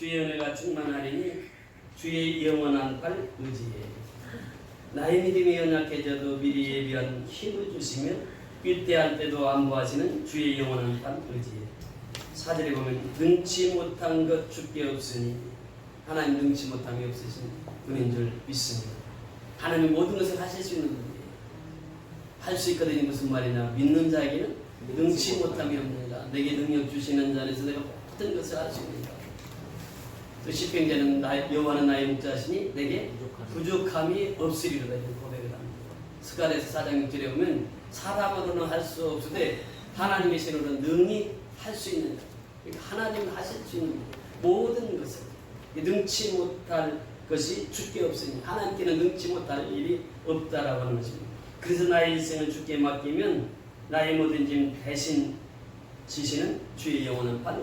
주의 은혜가 충만하리니 주의 영원한 팔 의지해. 나의 믿음이 연약해져도 미리 예비한 힘을 주시며 위대할 때도 안보하시는 주의 영원한 팔 의지해. 4절에 보면 능치 못한 것 주께 없으니, 하나님 능치 못한 게 없으신 분인 줄 믿습니다. 하나님 모든 것을 하실 수 있는 분이에요. 할 수 있거든요. 무슨 말이냐, 믿는 자에게는 능치 못함이 없느니라. 내게 능력 주시는 자에서 내가 모든 것을 할 수 있느니라. 또 시편자는 여호와는 나의 목자시니 내게 부족함이 없으리로다 고백을 합니다. 스가랴서 4장 6절에 보면 사람으로는 할 수 없으되 하나님의 신으로는 능히 할 수 있는, 그러니까 하나님은 하실 수 있는 모든 것을, 능치 못할 것이 주께 없으니 하나님께는 능치 못할 일이 없다라고 하는 것입니다. 그래서 나의 일생을 주께 맡기면 나의 모든 짐 대신 지시는 주의 영원한 팔.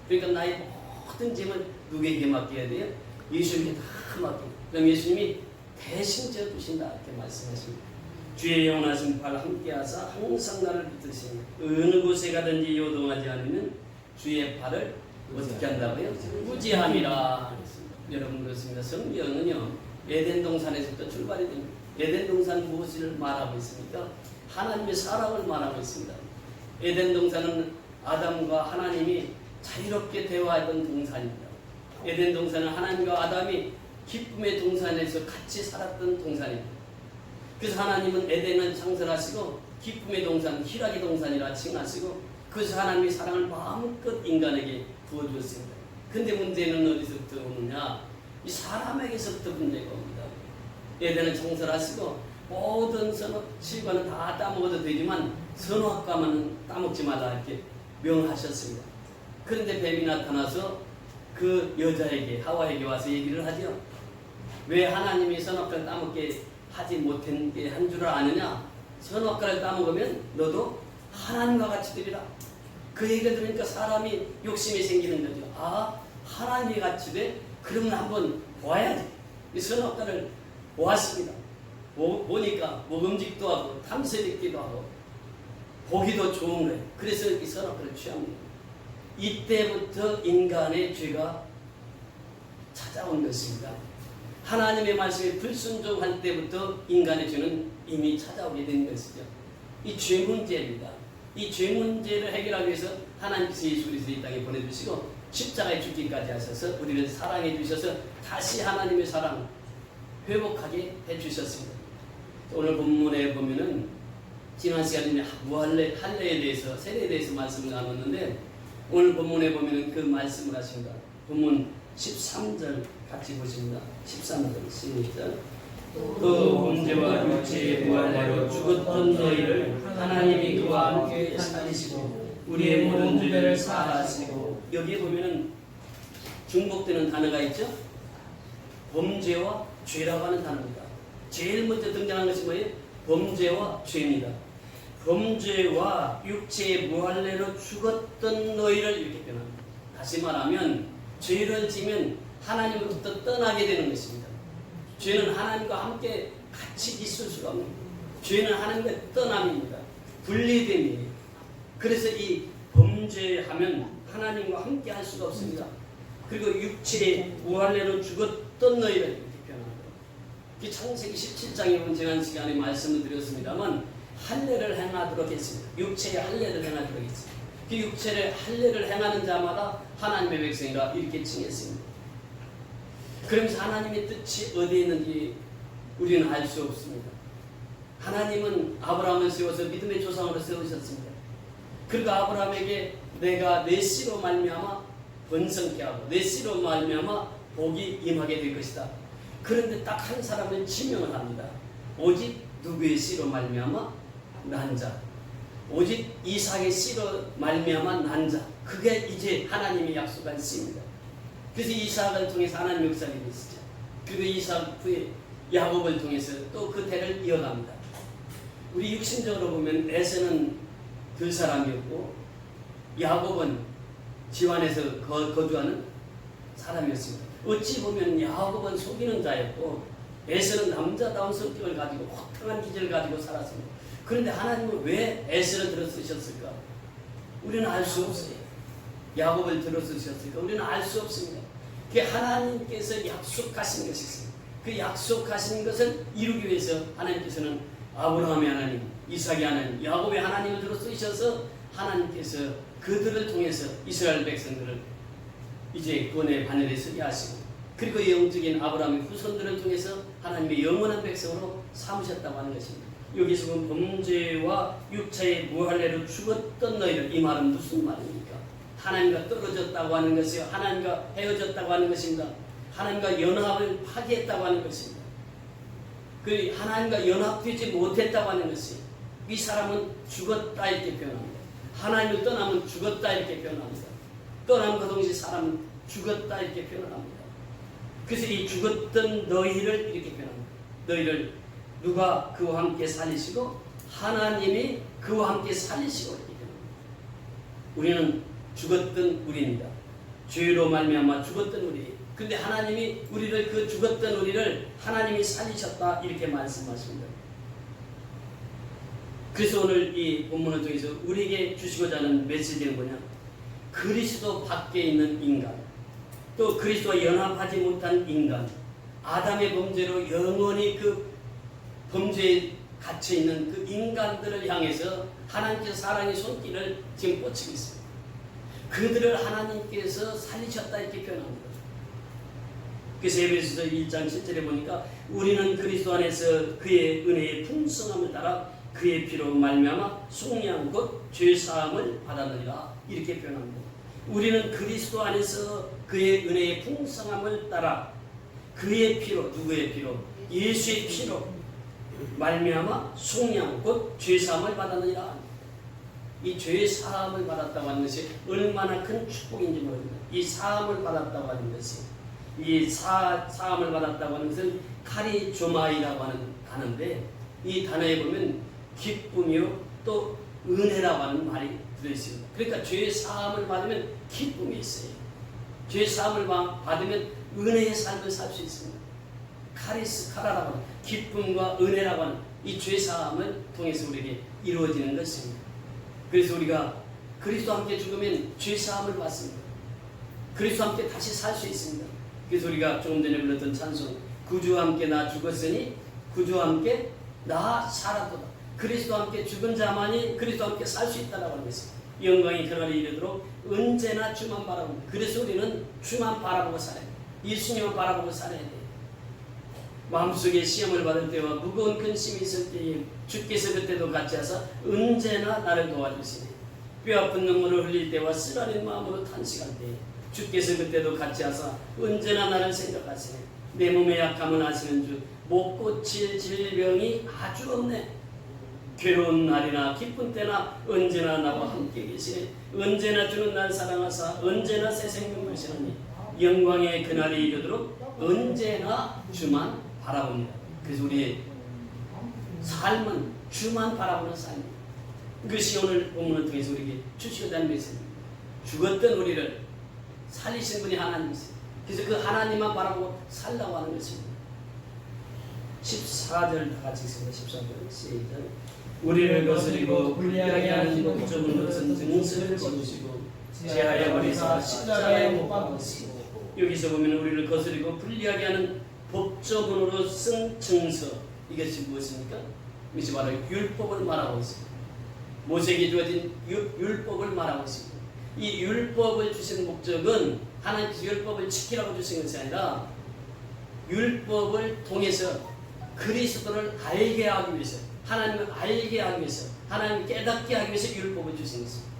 그러니까 나의 모든 짐을 누구에게 맡겨야 돼요? 예수님께 다 맡겨요. 그럼 예수님이 대신 져주신다 이렇게 말씀하십니다. 주의 영원하신 팔 함께하사 항상 나를 붙드시니 어느 곳에 가든지 요동하지 않으면 주의 팔을 어떻게 한다고요? 무지함이라. 여러분 그렇습니다. 성경은요 에덴 동산에서부터 출발이 됩니다. 에덴 동산 무엇을 말하고 있습니까? 하나님의 사랑을 말하고 있습니다. 에덴 동산은 아담과 하나님이 자유롭게 대화하던 동산입니다. 에덴 동산은 하나님과 아담이 기쁨의 동산에서 같이 살았던 동산입니다. 그래서 하나님은 에덴을 창설하시고 기쁨의 동산, 희락의 동산이라 칭하시고 그래서 하나님의 사랑을 마음껏 인간에게 부어주었습니다. 근데 문제는 어디서부터 오느냐? 이 사람에게서부터 문제가 옵니다. 에덴을 창설하시고 모든 실과는 다 따먹어도 되지만 선악과만은 따먹지 말라 이렇게 명하셨습니다. 그런데 뱀이 나타나서 그 여자에게, 하와에게 와서 얘기를 하죠. 왜 하나님이 선악과를 따먹게 하지 못한 게 한 줄 아느냐? 선악과를 따먹으면 너도 하나님과 같이 되리라. 그 얘기를 들으니까 사람이 욕심이 생기는 거죠. 아, 하나님이 같이 돼? 그러면 한번 보아야지. 이 선악과를 보았습니다. 보니까 먹음직도 하고 탐색있기도 하고 보기도 좋은 거예요. 그래서 이 선악과를 취합니다. 이때부터 인간의 죄가 찾아온 것입니다. 하나님의 말씀에 불순종할 때부터 인간의 죄는 이미 찾아오게 된 것이죠. 이 죄 문제입니다. 이 죄 문제를 해결하기 위해서 하나님께서 예수 그리스도를 이 땅에 보내주시고 십자가에 죽기까지 하셔서 우리를 사랑해 주셔서 다시 하나님의 사랑 회복하게 해주셨습니다. 오늘 본문에 보면은 지난 시간에 무할례, 할례에 대해서, 세례에 대해서 말씀을 나눴는데 오늘 본문에 보면은 그 말씀을 하십니다. 본문 13절 같이 보십니다. 13절 시작. 그 범죄와 육체의 무할례로 죽었던 너희를 하나님이 그와 함께 살리시고 우리의 모든 죄를 사하시고, 여기에 보면은 중복되는 단어가 있죠. 범죄와 죄라고 하는 단어입니다. 제일 먼저 등장한 것이 뭐예요? 범죄와 죄입니다. 범죄와 육체의 무할례로 죽었던 너희를 이렇게 표현합니다. 다시 말하면 죄를 지면 하나님으로부터 떠나게 되는 것입니다. 죄는 하나님과 함께 같이 있을 수가 없는 거예요. 죄는 하나님과 떠남입니다. 분리됨이에요. 그래서 이 범죄하면 하나님과 함께 할 수가 없습니다. 그리고 육체의 무할례로 죽었던 너희를 이렇게 표현합니다. 창세기 17장에 본 지난 시간에 말씀을 드렸습니다만 할례를 행하도록 했습니다. 육체의 할례를 행하도록 했습니다. 그 육체의 할례를 행하는 자마다 하나님의 백성이라 이렇게 칭했습니다. 그러면서 하나님의 뜻이 어디에 있는지 우리는 알 수 없습니다. 하나님은 아브라함을 세워서 믿음의 조상으로 세우셨습니다. 그리고 아브라함에게 내가 내 씨로 말미암아 번성케 하고 내 씨로 말미암아 복이 임하게 될 것이다. 그런데 딱 한 사람을 지명을 합니다. 오직 누구의 씨로 말미암아? 난 자. 오직 이삭의 씨로 말미암아 난 자. 그게 이제 하나님이 약속한 씨입니다. 그래서 이삭을 통해서 하나님 역사가 있으죠. 그리고 이삭 후에 야곱을 통해서 또 그 대를 이어갑니다. 우리 육신적으로 보면 에서는 들 사람이었고 야곱은 지환에서 거주하는 사람이었습니다. 어찌 보면 야곱은 속이는 자였고 에서는 남자다운 성격을 가지고 혹평한 기질을 가지고 살았습니다. 그런데 하나님은 왜 에서를 들어 쓰셨을까? 우리는 알 수 없어요. 야곱을 들어 쓰셨을까? 우리는 알 수 없습니다. 그 하나님께서 약속하신 것이 있습니다. 그 약속하신 것을 이루기 위해서 하나님께서는 아브라함의 하나님, 이삭의 하나님, 야곱의 하나님을 들어 쓰셔서 하나님께서 그들을 통해서 이스라엘 백성들을 이제 구원의 바늘에 서게 하시고, 그리고 영적인 아브라함의 후손들을 통해서 하나님의 영원한 백성으로 삼으셨다고 하는 것입니다. 여기서 보면 범죄와 육체의 무할례로 죽었던 너희를, 이 말은 무슨 말입니까? 하나님과 떨어졌다고 하는 것이요, 하나님과 헤어졌다고 하는 것입니다. 하나님과 연합을 파괴했다고 하는 것입니다. 그 하나님과 연합되지 못했다고 하는 것이, 이 사람은 죽었다 이렇게 표현합니다. 하나님을 떠나면 죽었다 이렇게 표현합니다. 떠남과 동시에 사람은 죽었다 이렇게 표현합니다. 그래서 이 죽었던 너희를 이렇게 표현합니다. 너희를 누가 그와 함께 살리시고 하나님이 그와 함께 살리시고 이렇게 표현합니다. 우리는 죽었던 우리입니다. 죄로 말미암아 죽었던 우리. 근데 하나님이 우리를, 그 죽었던 우리를 하나님이 살리셨다 이렇게 말씀하십니다. 그래서 오늘 이 본문을 통해서 우리에게 주시고자 하는 메시지는 뭐냐? 그리스도 밖에 있는 인간, 또 그리스도와 연합하지 못한 인간, 아담의 범죄로 영원히 그 범죄에 갇혀있는 그 인간들을 향해서 하나님께서 사랑의 손길을 지금 뻗치고 있습니다. 그들을 하나님께서 살리셨다 이렇게 표현합니다. 그래서 에베소서 1장 7절에 보니까 우리는 그리스도 안에서 그의 은혜의 풍성함을 따라 그의 피로 말미암아 속량 곧 죄사함을 받았느니라 이렇게 표현합니다. 우리는 그리스도 안에서 그의 은혜의 풍성함을 따라 그의 피로, 누구의 피로? 예수의 피로 말미암아 속량 곧 죄사함을 받았느니라. 이 죄사함을 받았다고 하는 것이 얼마나 큰 축복인지 모릅니다. 이 사함을 받았다고 하는 것이, 이 사함을 받았다고 하는 것은 카리조마이라고 하는 단어인데, 이 단어에 보면 기쁨이요 또 은혜라고 하는 말이 들어있습니다. 그러니까 죄 사함을 받으면 기쁨이 있어요. 죄 사함을 받으면 은혜의 삶을 살 수 있습니다. 카리스카라라고 하는 기쁨과 은혜라고 하는 이 죄 사함을 통해서 우리에게 이루어지는 것입니다. 그래서 우리가 그리스도와 함께 죽으면 죄 사함을 받습니다. 그리스도와 함께 다시 살 수 있습니다. 그래서 우리가 조금 전에 불렀던 찬송, 구주와 함께 나 죽었으니 구주와 함께 나 살았도다. 그리스도와 함께 죽은 자만이 그리스도와 함께 살 수 있다라고 하는 것입니다. 영광이 그날에 이르도록 언제나 주만 바라봅니다. 그래서 우리는 주만 바라보고 살아야 돼요. 예수님을 바라보고 살아야 돼요. 마음속에 시험을 받을 때와 무거운 근심이 있을 때에 주께서 그때도 같이 하사 언제나 나를 도와주시니, 뼈아픈 눈물을 흘릴 때와 쓰라린 마음으로 탄식할 때에 주께서 그때도 같이 하사 언제나 나를 생각하시네. 내 몸의 약함은 아시는 주, 못 고칠 질병이 아주 없네. 괴로운 날이나 기쁜 때나 언제나 나와 함께 계시네. 언제나 주는 날 사랑하사 언제나 새 생명 주시나니 영광의 그날이 이르도록 언제나 주만 바라봅니다. 그래서 우리의 삶은 주만 바라보는 삶입니다. 그것이 오늘 본문을 통해서 우리에게 주시고자 하는 메시지입니다. 죽었던 우리를 살리신 분이 하나님이세요. 그래서 그 하나님만 바라보고 살라고 하는 것입니다. 14절 다 같이 읽습니다. 14절 시작. 우리를 거스리고 불리하게 하는 목적은 것은 증서를 지우시고 제하여 버리사 십자가에 못 박으시고. 여기서 보면 우리를 거스리고 불리하게 하는 법조문으로 쓴 증서, 이것이 무엇입니까? 이것이 바로 율법을 말하고 있습니다. 모세에게 주어진 율법을 말하고 있습니다. 이 율법을 주신 목적은 하나님께서 율법을 지키라고 주신 것이 아니라 율법을 통해서 그리스도를 알게 하기 위해서, 하나님을 알게 하기 위해서, 하나님을 깨닫게 하기 위해서 율법을 주신 것입니다.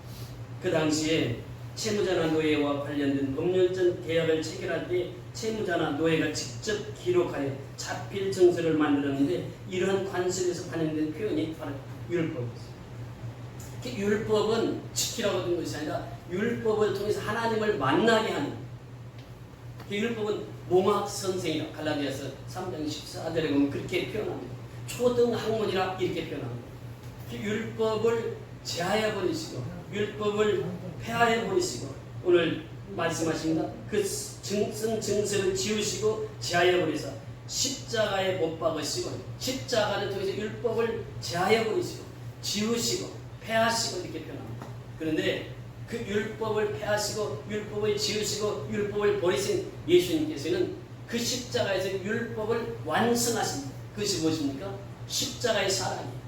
그 당시에 채무자나 노예와 관련된 법률적 계약을 체결할 때 채무자나 노예가 직접 기록하여 자필 증서를 만들었는데, 이러한 관습에서 반영된 표현이 바로 율법입니다. 율법은 지키라고 된 것이 아니라 율법을 통해서 하나님을 만나게 하는, 율법은 몽학 선생이라 갈라디아서 3장 14절에 보면 그렇게 표현합니다. 초등학문이라 이렇게 표현합니다. 율법을 제하여 버리시고 율법을 폐하여 버리시고, 오늘 말씀하십니다. 그 쓴 증서를 지우시고 제하여 버리사 십자가에 못 박으시고, 십자가를 통해서 율법을 제하여 버리시고 지우시고 폐하시고 이렇게 표현합니다. 그런데 그 율법을 폐하시고 율법을 지으시고 율법을 버리신 예수님께서는 그 십자가에서 율법을 완성하십니다. 그것이 무엇입니까? 십자가의 사랑이에요.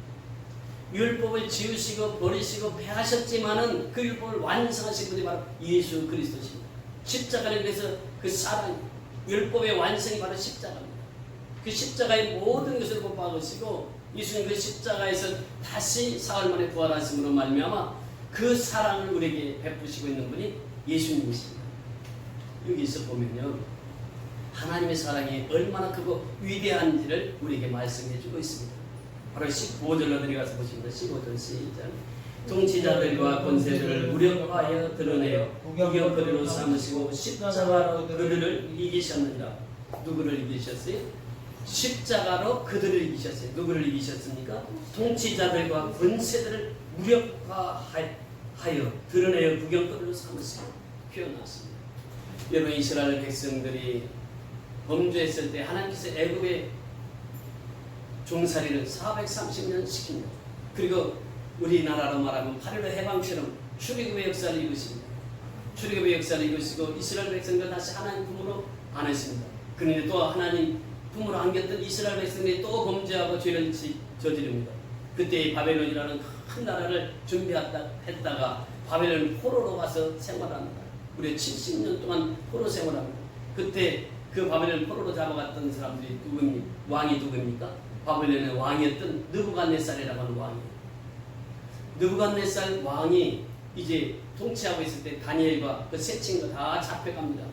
율법을 지으시고 버리시고 폐하셨지만은 그 율법을 완성하신 분이 바로 예수 그리스도십니다. 십자가는 그래서 그 사랑, 율법의 완성이 바로 십자가입니다. 그 십자가의 모든 것을 못 박으시고 예수님 그 십자가에서 다시 사흘 만에 부활하심으로 말미암아 그 사랑을 우리에게 베푸시고 있는 분이 예수님이십니다. 여기서 보면요, 하나님의 사랑이 얼마나 크고 위대한지를 우리에게 말씀해 주고 있습니다. 바로 15절로 내려가서 보십니다. 15절 시작. 통치자들과 권세들을 무력화하여 드러내어 구경거리로 삼으시고 십자가로 그들을 이기셨느니라. 누구를 이기셨어요? 십자가로 그들을 이기셨어요. 누구를 이기셨습니까? 통치자들과 권세들을 무력화하여 드러내어 구경거리로 삼으시고 표현했습니다. 여러분, 이스라엘 백성들이 범죄했을 때 하나님께서 애굽의 종살이를 430년 시킵니다. 그리고 우리나라로 말하면 8.15 해방처럼 출애굽의 역사를 이루십니다. 출애굽의 역사를 이루시고 이스라엘 백성들 다시 하나님 품으로 안으십니다. 그런데 또 하나님 품으로 안겼던 이스라엘 백성들이 또 범죄하고 죄를 저지릅니다. 그때 바벨론이라는 큰 나라를 준비했다가 바벨론 포로로 가서 생활합니다. 무려 70년 동안 포로 생활합니다. 그때 그 바벨론 포로로 잡아갔던 사람들이 누굽니까? 왕이 누굽니까? 바벨론의 왕이었던 느부갓네살이라고 하는 왕이에요. 느부갓네살 왕이 이제 통치하고 있을 때 다니엘과 그 세 친구가 다 잡혀갑니다.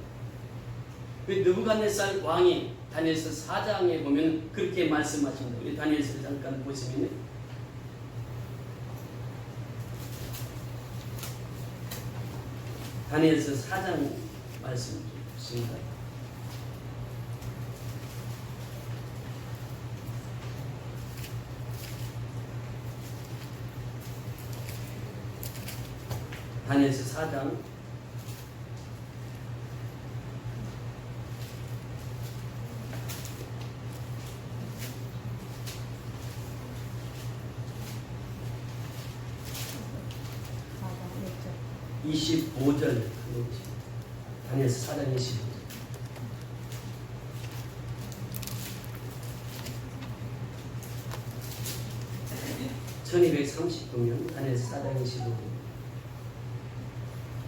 그 느부갓네살 왕이 다니엘서 4장에 보면 그렇게 말씀하십니다. 우리 다니엘서 잠깐 보시면 다니엘서 4장 말씀 주십니다. 다니엘서 4장 25절 다니엘서 4장 25절 1230년 다니엘서 4장 25절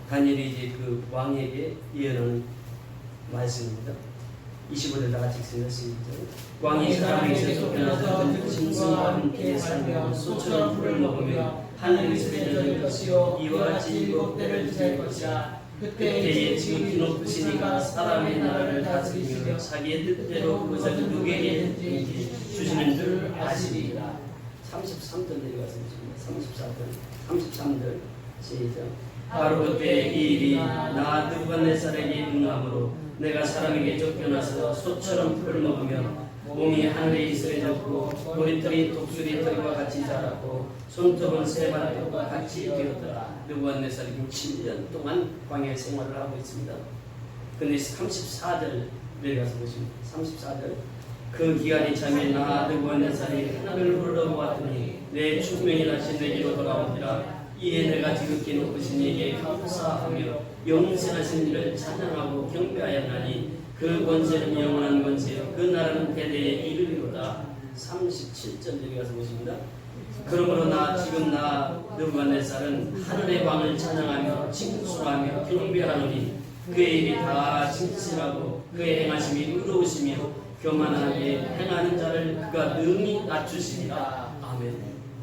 다니엘이 이제 그 왕에게 예언하는 말씀입니다. 25절 다 같이 읽습니다. 시작. 왕이 사람에게서 쫓겨나서 짐승과 함께 살며 소처럼 풀을 먹으며 하늘에서 내려질 것이요 이와 같이 7대를 지날 것이라. 그때에 지극히 높으시니가 사람의 나라를 다스리며 자기의 뜻대로 그것을 누구에게든지 주시는 줄 아시리라. 33절 내려가서 보십니다. 33절 시작. 바로 그때 이 일이 나 느부갓네살에게 응함으로 내가 사람에게 쫓겨나서 소처럼 풀을 먹으며 몸이 하늘에 이스려졌고 머리털이 독수리털과 같이 자랐고 손톱은 새발톱과 같이 되었더라. 느부갓네살이 7년 동안 광야 생활을 하고 있습니다. 그런데 34절 내려가서 보십니다. 34절 그 기간이 참에 나 느부갓네살이 하늘을 흘러보았더니 내 충명이 다시 내게로 돌아오니라. 이에 내가 지극히 높으신 이에게 감사하며 영생하신 이를 찬양하고 경배하였나니 그 권세는 영원한 권세요 그 나라는 대대에 이르리로다. 37절 내려 가서 보십니다. 그러므로 지금 나 느부갓네살은 하늘의 왕을 찬양하며 칭송하며 경배하노니 그의 일이 다 진실하고 그의 행하심이 의로우시며 교만하게 행하는 자를 그가 능히 낮추시리라. 아멘.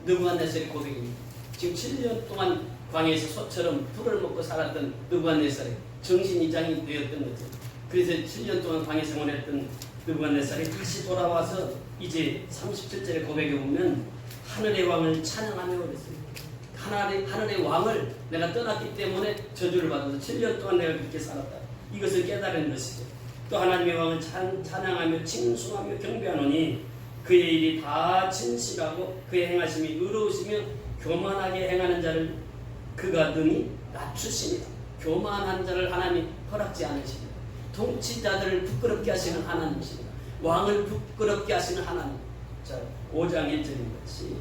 느부갓네살의 고백입니다. 지금 7년 동안 광야에서 소처럼 풀을 먹고 살았던 느부갓네살이 정신이장이 되었던 거죠. 그래서 7년 동안 광야 생활했던 느부갓네살이 다시 돌아와서 이제 37절의 고백에 보면 하늘의 왕을 찬양하며 그랬어요. 하늘의 왕을 내가 떠났기 때문에 저주를 받아서 7년 동안 내가 그렇게 살았다. 이것을 깨달은 것이죠. 또 하나님의 왕을 찬양하며 칭송하며 경배하노니 그의 일이 다 진실하고 그의 행하심이 의로우시며 교만하게 행하는 자를 그가 능히 낮추십니다. 교만한 자를 하나님이 허락지 않으십니다. 통치자들을 부끄럽게 하시는 하나님이십니다. 왕을 부끄럽게 하시는 하나님. 자, 5장 1절입니다. 시작.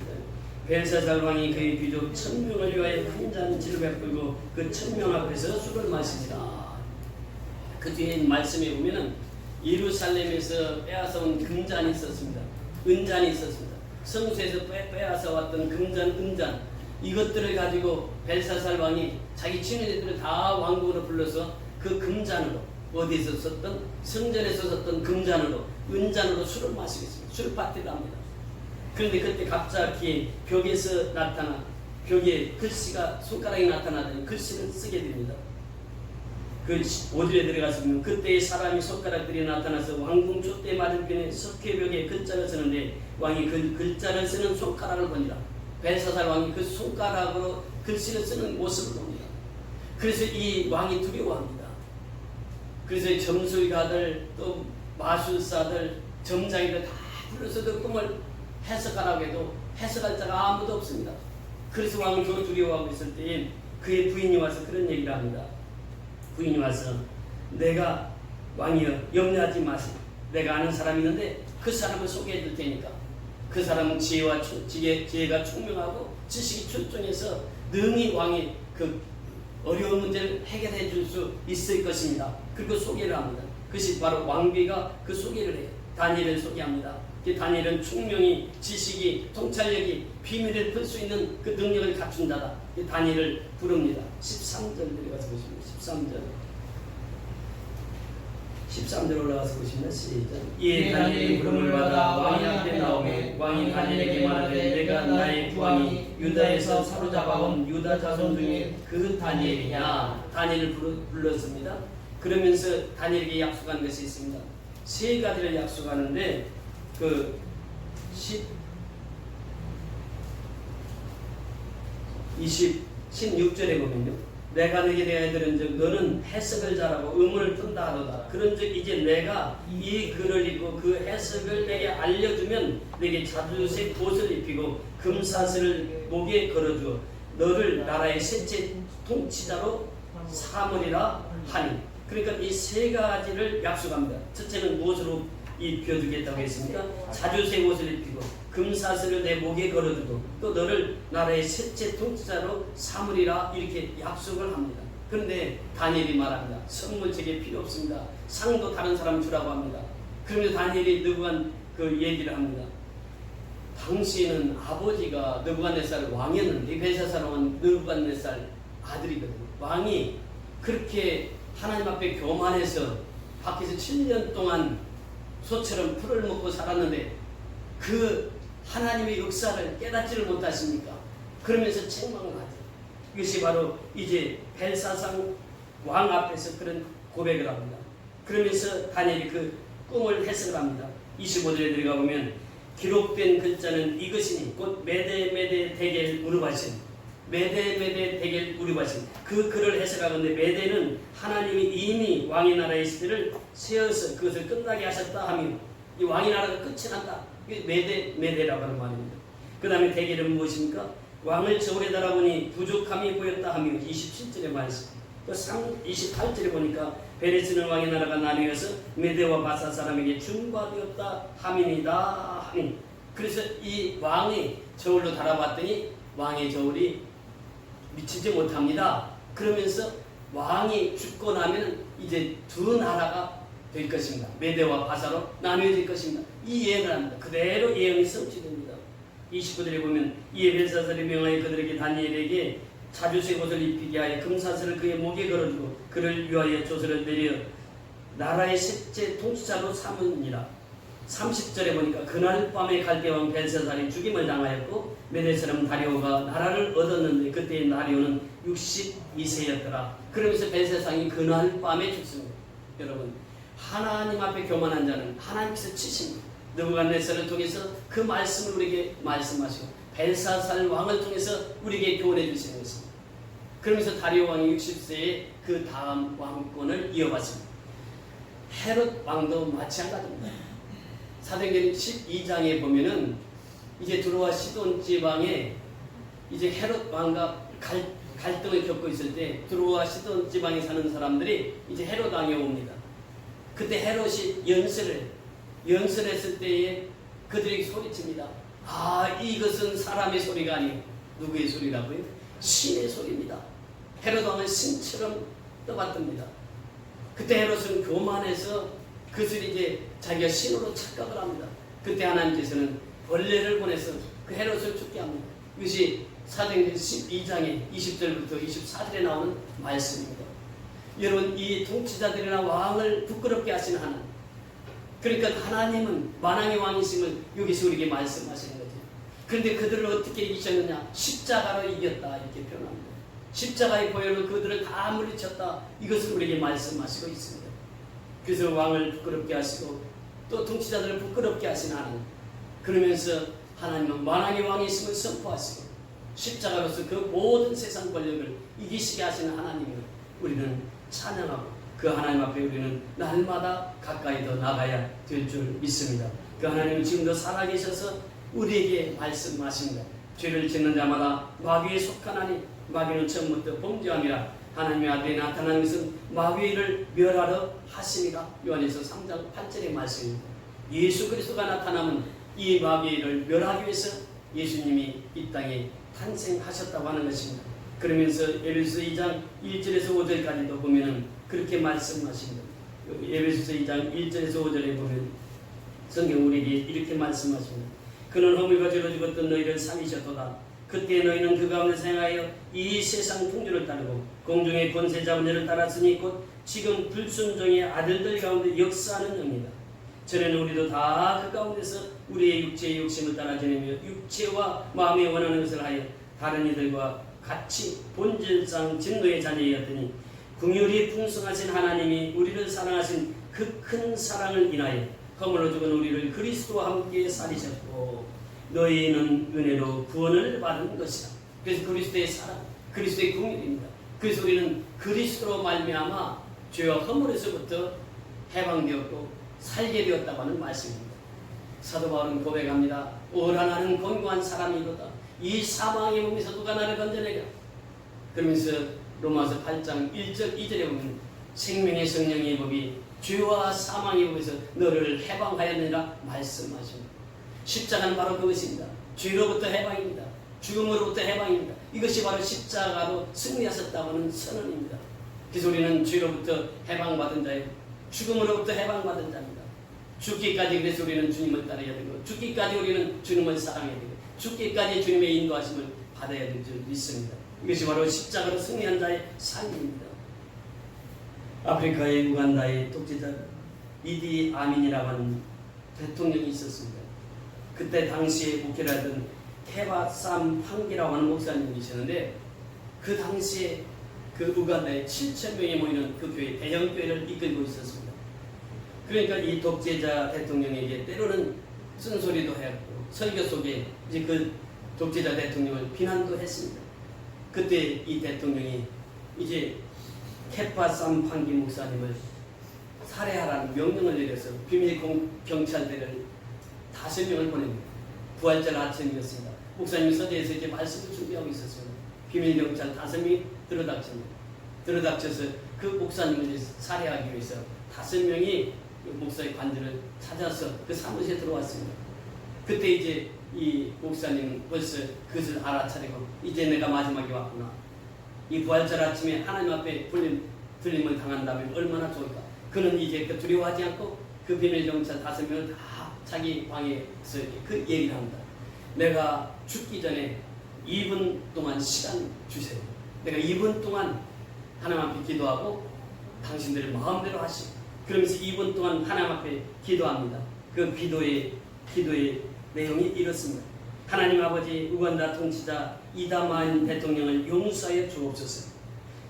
벨사살 왕이 그의 귀족 1000명을 위하여 큰 잔치를 베풀고 그 1000명 앞에서 술을 마십니다. 그 뒤에 말씀에 보면은 예루살렘에서 빼앗아온 금잔이 있었습니다. 은잔이 있었습니다. 성소에서 빼앗아 왔던 금잔, 은잔, 이것들을 가지고 벨사살 왕이 자기 친구들을 다 왕궁으로 불러서 그 금잔으로, 어디서 썼던, 성전에서 썼던 금잔으로, 은잔으로 술을 마시겠습니다. 술 파티를 합니다. 그런데 그때 갑자기 벽에서 나타나, 벽에 글씨가, 손가락이 나타나더니 글씨를 쓰게 됩니다. 그 5절에 들어가서 보면 그때의 사람이 손가락들이 나타나서 왕궁 촛대 맞은편에 석회벽에 글자를 쓰는데 왕이 그 글자를 쓰는 손가락을 보니라. 벨사살 왕이 그 손가락으로 글씨를 쓰는 모습을 봅니다. 그래서 이 왕이 두려워합니다. 그래서 점술가들, 또 마술사들, 점장이들 다 불러서 그 꿈을 해석하라고 해도 해석할 자가 아무도 없습니다. 그래서 왕은 더 두려워하고 있을 때에 그의 부인이 와서 그런 얘기를 합니다. 부인이 와서 내가 왕이여 염려하지 마세요. 내가 아는 사람이 있는데 그 사람을 소개해 줄 테니까. 그 사람은 지혜가 총명하고 지식이 출중해서 능히 왕이 그 어려운 문제를 해결해 줄 수 있을 것입니다. 그리고 소개를 합니다. 그것이 바로 왕비가 그 소개를 해요. 다니엘을 소개합니다. 다니엘은 총명이, 지식이, 통찰력이, 비밀을 풀 수 있는 그 능력을 갖춘 자다. 다니엘을 부릅니다. 13절 내려가서 보시면 13절 올라가서 보시면 시작. 이에 다니엘이 부름을 받아 왕이 앞에 나오매 왕이 다니엘에게 말하되 내가 나의 구왕이 유다에서 사로잡아온 유다 자손 중에 그 다니엘이냐. 다니엘을 불렀습니다. 그러면서 다니엘에게 약속한 것이 있습니다. 세 가지를 약속하는데 그 16절에 보면요. 내가 네게 대하여 들은즉 너는 해석을 잘하고 의문을 푼다 하도다. 그런즉 이제 내가 이 글을 읽고 그 해석을 내게 알려주면 내게 자주색 옷을 입히고 금사슬을 목에 걸어주어 너를 나라의 셋째 통치자로 삼으리라 하니. 그러니까 이 세 가지를 약속합니다. 첫째는 무엇으로 입혀주겠다고 했습니까? 자주색 옷을 입히고 금사슬을 내 목에 걸어두고 또 너를 나라의 셋째 통치자로 삼으리라 이렇게 약속을 합니다. 그런데 다니엘이 말합니다. 선물 제게 필요 없습니다. 상도 다른 사람 주라고 합니다. 그러면서 다니엘이 느부갓 그 얘기를 합니다. 당시에는 아버지가 느부갓네살 왕이었는데 벨사살 왕은 느부갓네살 아들이거든요. 왕이 그렇게 하나님 앞에 교만해서 밖에서 7년 동안 소처럼 풀을 먹고 살았는데 그 하나님의 역사를 깨닫지를 못하십니까? 그러면서 책망을 하죠. 이것이 바로 이제 벨사살 왕 앞에서 그런 고백을 합니다. 그러면서 다니엘이 그 꿈을 해석을 합니다. 25절에 들어가 보면 기록된 글자는 이것이니 곧 메대 대겔 우르바신, 메대 대겔 우르바신. 그 글을 해석하건대 메대는 하나님이 이미 왕의 나라의 시대를 세워서 그것을 끝나게 하셨다 하며 이 왕의 나라가 끝이 난다. 메대라고 하는 말입니다. 그 다음에 대겔은 무엇입니까? 왕을 저울에 달아보니 부족함이 보였다 하며 27절의 말씀. 또 28절에 보니까 베레스는 왕의 나라가 나뉘어서 메대와 바사 사람에게 중과되었다 함이니다 하니. 그래서 이 왕이 저울로 달아봤더니 왕의 저울이 미치지 못합니다. 그러면서 왕이 죽고 나면 이제 두 나라가 될 것입니다. 메대와 바사로 나뉘어질 것입니다. 이 예언을 합니다. 그대로 예언이 성취됩니다. 29절에 보면 이에 벨사살이 명하여 그들에게 다니엘에게 자주색 옷을 입히게 하여 금사슬을 그의 목에 걸어주고 그를 위하여 조서를 내려 나라의 셋째 통치자로 삼으니라. 30절에 보니까 그날 밤에 갈대왕 벨사살이 죽임을 당하였고 메대 사람 다리오가 나라를 얻었는데 그때의 다리오는 62세였더라. 그러면서 벨사살이 그날 밤에 죽습니다. 여러분, 하나님 앞에 교만한 자는 하나님께서 치십니다. 느부갓네살을 통해서 그 말씀을 우리에게 말씀하시고 벨사살 왕을 통해서 우리에게 교훈해 주시는 것입니다. 그러면서 다리오 왕이 60세에 그 다음 왕권을 이어받습니다. 헤롯 왕도 마찬가지입니다. 사도행전 12장에 보면은 이제 두로와 시돈 지방에 이제 헤롯 왕과 갈등을 겪고 있을 때 두로와 시돈 지방에 사는 사람들이 이제 헤롯 왕에 옵니다. 그때 헤롯이 연설했을 때에 그들이 소리칩니다. 이것은 사람의 소리가 아니고 누구의 소리라고요? 신의 소리입니다. 헤롯 왕은 신처럼 떠받듭니다. 그때 헤롯은 교만해서 그것을 이제 자기가 신으로 착각을 합니다. 그때 하나님께서는 벌레를 보내서 그 헤롯을 죽게 합니다. 이것이 사도행전 12장의 20절부터 24절에 나오는 말씀입니다. 여러분, 이 통치자들이나 왕을 부끄럽게 하시는 하나님, 그러니까 하나님은 만왕의 왕이심을 여기서 우리에게 말씀하시는 거죠. 그런데 그들을 어떻게 이기셨느냐? 십자가로 이겼다, 이렇게 표현합니다. 십자가의 보혈로 그들을 다 물리쳤다, 이것을 우리에게 말씀하시고 있습니다. 그래서 왕을 부끄럽게 하시고 또 통치자들을 부끄럽게 하신 하나님, 그러면서 하나님은 만왕의 왕이심을 선포하시고 십자가로서 그 모든 세상 권력을 이기시게 하시는 하나님을 우리는 찬양하고 그 하나님 앞에 우리는 날마다 가까이 더 나가야 될 줄 믿습니다. 그 하나님은 지금도 살아계셔서 우리에게 말씀하십니다. 죄를 짓는 자마다 마귀에 속하나니 마귀는 처음부터 범죄함이라 하나님의 아들이 나타난 것은 마귀를 멸하러 하심이라. 요한에서 3장 8절의 말씀입니다. 예수 그리스도가 나타나면 이 마귀를 멸하기 위해서 예수님이 이 땅에 탄생하셨다고 하는 것입니다. 그러면서 에베소서 2장 1절에서 5절까지도 보면은 그렇게 말씀하십니다. 에베소서 2장 1절에서 5절에 보면 성경 우리에게 이렇게 말씀하십니다. 그는 허물과 죄로 죽었던 너희를 살리셨도다. 그때 너희는 그 가운데서 행하여 이 세상 풍조를 따르고 공중의 권세 잡은 자를 따랐으니 곧 지금 불순종의 아들들 가운데 역사하는 영이다. 전에는 우리도 다 그 가운데서 우리의 육체의 욕심을 따라 지내며 육체와 마음에 원하는 것을 하여 다른 이들과 같이 본질상 진노의 자녀였더니 긍휼이 풍성하신 하나님이 우리를 사랑하신 그 큰 사랑을 인하여 허물로 죽은 우리를 그리스도와 함께 살리셨고 너희는 은혜로 구원을 받은 것이다. 그래서 그리스도의 사랑, 그리스도의 긍휼입니다. 그래서 우리는 그리스도로 말미암아 죄와 허물에서부터 해방되었고 살게 되었다고 하는 말씀입니다. 사도 바울은 고백합니다. 오라 나는 권고한 사람이로다. 이 사망의 몸에서 누가 나를 건져내랴. 그러면서 로마서 8장 1절 2절에 보면 생명의 성령의 법이 죄와 사망의 법에서 너를 해방하였느니라 말씀하십니다. 십자가는 바로 그것입니다. 죄로부터 해방입니다. 죽음으로부터 해방입니다. 이것이 바로 십자가로 승리하셨다고 하는 선언입니다. 그래서 우리는 죄로부터 해방받은 자예요. 죽음으로부터 해방받은 자입니다. 죽기까지 그래서 우리는 주님을 따라야 되고 죽기까지 우리는 주님을 사랑해야 되고 죽기까지 주님의 인도하심을 받아야 될 줄 믿습니다. 이것이 바로 십자가로 승리한 자의 삶입니다. 아프리카의 우간다의 독재자 이디 아민이라고 하는 대통령이 있었습니다. 그때 당시에 목회를 하던 케바삼 황기라고 하는 목사님이 계셨는데 그 당시에 그 우간다에 7,000명이 모이는 그 교회, 대형 교회를 이끌고 있었습니다. 그러니까 이 독재자 대통령에게 때로는 쓴소리도 해왔고 설교 속에 이제 그 독재자 대통령을 비난도 했습니다. 그때 이 대통령이 이제 케파삼 황기 목사님을 살해하라는 명령을 내려서 비밀 경찰대를 5명을 보냅니다. 부활절 아침이었습니다. 목사님이 서재에서 이제 말씀을 준비하고 있었습니다. 비밀 경찰 5명이 들어닥칩니다. 들어닥쳐서 그 목사님을 살해하기 위해서 5명이 목사의 관절을 찾아서 그 사무실에 들어왔습니다. 그때 이제 이 목사님은 벌써 그것을 알아차리고 이제 내가 마지막에 왔구나. 이 부활절 아침에 하나님 앞에 불림을 당한다면 얼마나 좋을까. 그는 이제 두려워하지 않고 그 비밀 경찰 5명을 다 자기 방에서 그 얘기를 합니다. 내가 죽기 전에 2분 동안 시간 주세요. 내가 2분 동안 하나님 앞에 기도하고 당신들의 마음대로 하시고 그러면서 2분 동안 하나님 앞에 기도합니다. 그 기도의 내용이 이렇습니다. 하나님 아버지 우간다 통치자 이다만 대통령을 용서하여 주옵소서.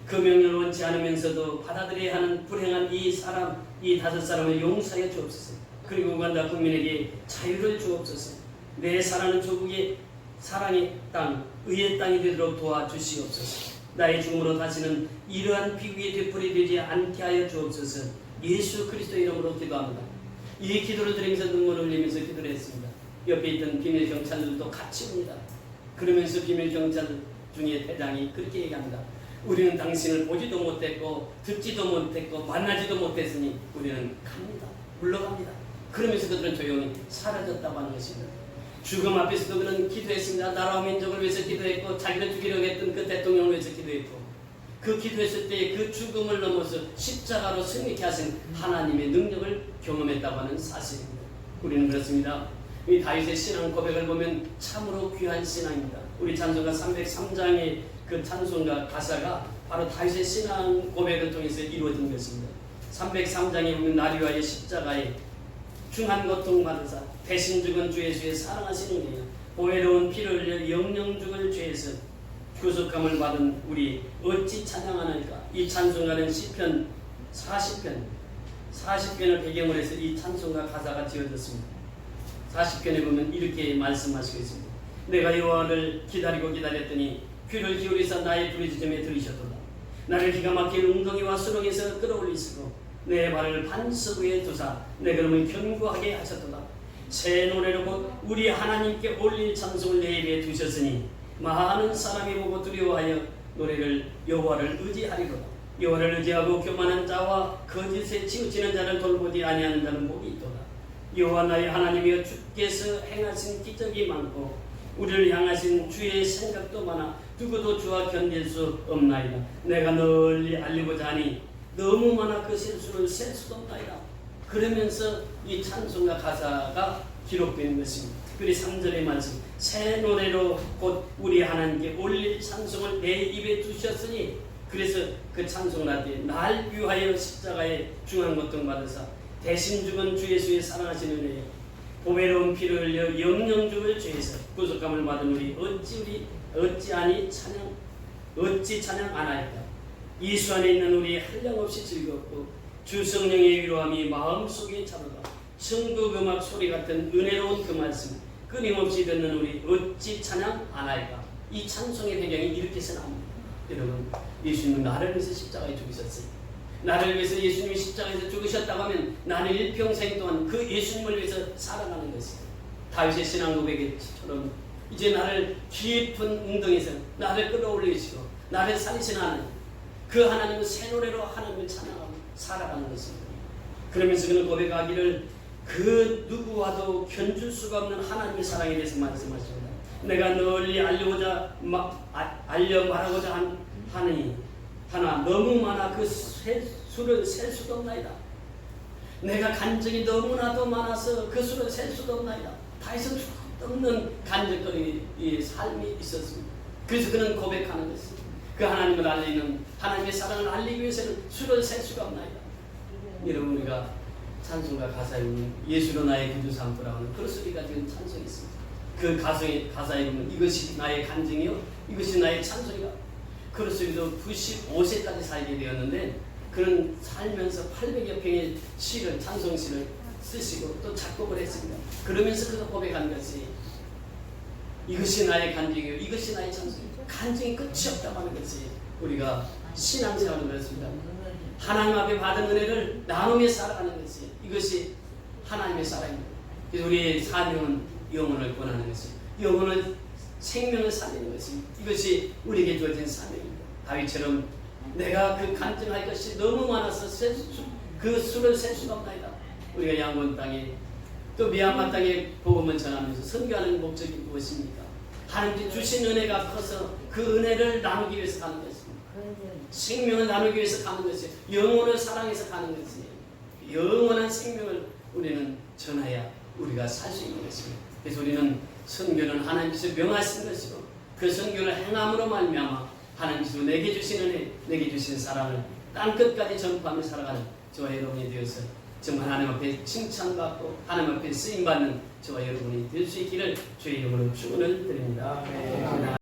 그 명령을 원치 않으면서도 받아들여야 하는 불행한 이 5사람을 용서하여 주옵소서. 그리고 우간다 국민에게 자유를 주옵소서. 내 사랑하는 조국의 사랑의 땅, 의의 땅이 되도록 도와주시옵소서. 나의 죽음으로 다시는 이러한 비극의 되풀이 되지 않게 하여 주옵소서. 예수 그리스도 이름으로 기도합니다. 이 기도를 드리면서 눈물을 흘리면서 기도를 했습니다. 옆에 있던 비밀 경찰들도 같이 옵니다. 그러면서 비밀 경찰 중에 대장이 그렇게 얘기합니다. 우리는 당신을 보지도 못했고 듣지도 못했고 만나지도 못했으니 우리는 갑니다. 물러갑니다. 그러면서 그들은 조용히 사라졌다고 하는 것입니다. 죽음 앞에서도 그는 기도했습니다. 나라와 민족을 위해서 기도했고 자기를 죽이려고 했던 그 대통령을 위해서 기도했고 그 기도했을 때 그 죽음을 넘어서 십자가로 승리케 하신 하나님의 능력을 경험했다고 하는 사실입니다. 우리는 그렇습니다. 이 다윗의 신앙 고백을 보면 참으로 귀한 신앙입니다. 우리 찬송가 303장의 그 찬송가 가사가 바로 다윗의 신앙 고백을 통해서 이루어진 것입니다. 303장에 보면 나를 위하여 십자가에 중한 고통 받으사 대신 죽은 주 예수의 사랑하시는 이여 보혜로운 피를 흘려 영영 죽을 죄에서 구속함을 받은 우리 어찌 찬양하나이까. 이 찬송가는 시편 40편을 배경으로 해서 이 찬송가 가사가 지어졌습니다. 40편에 보면 이렇게 말씀하시고 있습니다. 내가 여호와를 기다리고 기다렸더니 귀를 기울이사 나의 부르짖음에 들으셨도다. 나를 기가 막힌 웅덩이와 수렁에서 끌어올리시고 내 발을 반석 위에 두사 내 걸음을 견고하게 하셨도다. 새 노래로 곧 우리 하나님께 올릴 찬송을 내 입에 두셨으니 많은 사람이 보고 두려워하여 노래를 여호와를 의지하리로다. 여호와를 의지하고 교만한 자와 거짓에 치우치는 자를 돌보지 아니하는 자는 복이 있도다. 여호와 나의 하나님이여 주께서 행하신 기적이 많고 우리를 향하신 주의 생각도 많아 누구도 주와 견딜 수 없나이다. 내가 널리 알리고자 하니 너무 많아 그 실수를 셀 수도 없나이다. 그러면서 이 찬송가 가사가 기록되는 것입니다. 특별히 3절의 말씀 새 노래로 곧 우리 하나님께 올릴 찬송을 내 입에 두셨으니 그래서 그 찬송을 할 때 날 위하여 십자가에 중한 고통 받으사 대신 죽은 주 예수의 사랑하시는 은혜에 보배로운 피를 흘려 영영 죽을 죄에서 구속함을 받은 우리 어찌 찬양 안 하였다. 예수 안에 있는 우리 한량없이 즐겁고 주 성령의 위로함이 마음속에 차도다. 성국 음악 소리 같은 은혜로운 그 말씀 끊임없이 듣는 우리 어찌 찬양 안 할까. 이 찬송의 배경이 이렇게 나옵니다. 여러분, 예수님은 나를 위해서 십자가에 죽으셨어요. 나를 위해서 예수님이 십자가에서 죽으셨다고 하면 나는 일평생 동안 그 예수님을 위해서 살아가는 것이에요. 다윗의 신앙 고백처럼 이제 나를 깊은 웅덩이에서 나를 끌어올리시고 나를 살리시는 하나님, 그 하나님은 새 노래로 하나님을 찬양하고 살아가는 것입니다. 그러면서 그는 고백하기를 그 누구와도 견줄 수가 없는 하나님의 사랑에 대해서 말씀하십니다. 내가 널리 알려 말하고자 하니 하나 너무 많아 그 수를 셀 수도 없나이다. 내가 간증이 너무나도 많아서 그 수를 셀 수도 없나이다. 다윗은 없는 간증거리의 삶이 있었습니다. 그래서 그는 고백하는 것입니다. 그 하나님을 알리는 하나님의 사랑을 알리기 위해서는 수를 셀 수가 없나이다. 여러분, 우리가 찬송가 가사에 보면 예수로 나의 구주 삼고라고 하는 그런 소리가 지은 찬송이 있습니다. 그 가사에 보면 이것이 나의 간증이요 이것이 나의 찬송이다. 그로서도 95세까지 살게 되었는데 그는 살면서 800여 편의 시를 찬송시를 쓰시고 또 작곡을 했습니다. 그러면서 그가 고백한 것이 이것이 나의 간증이요 이것이 나의 찬송이요. 간증이 끝이 없다고 하는 것이 우리가 신앙생활을 그렇습니다. 하나님 앞에 받은 은혜를 나누며 살아가는 것이 이것이 하나님의 사랑입니다. 그래서 우리의 사명은 영혼을 구원하는 것이 영혼은 생명을 살리는 것이 이것이 우리에게 주어진 사명입니다. 다윗처럼 내가 그 간증할 것이 너무 많아서 그 수를 셀 수가 없나이다. 우리가 양곤 땅에 또 미얀마 땅에 복음을 전하면서 선교하는 목적이 무엇입니까? 하나님께 주신 은혜가 커서 그 은혜를 나누기 위해서 가는 것입니다. 생명을 나누기 위해서 가는 것이에요. 영혼을 사랑해서 가는 것이에요. 영원한 생명을 우리는 전해야 우리가 살 수 있는 것입니다. 그래서 우리는 선교는 하나님께서 명하신 것이고 그 선교를 행함으로 말미암아 하나님께서 내게 주신 은혜, 내게 주신 사랑을 땅끝까지 전파하며 살아가는 저와 여러분이 되어서 정말 하나님 앞에 칭찬받고 하나님 앞에 쓰임받는 저와 여러분이 될 수 있기를 주의 이름으로 축원을 드립니다.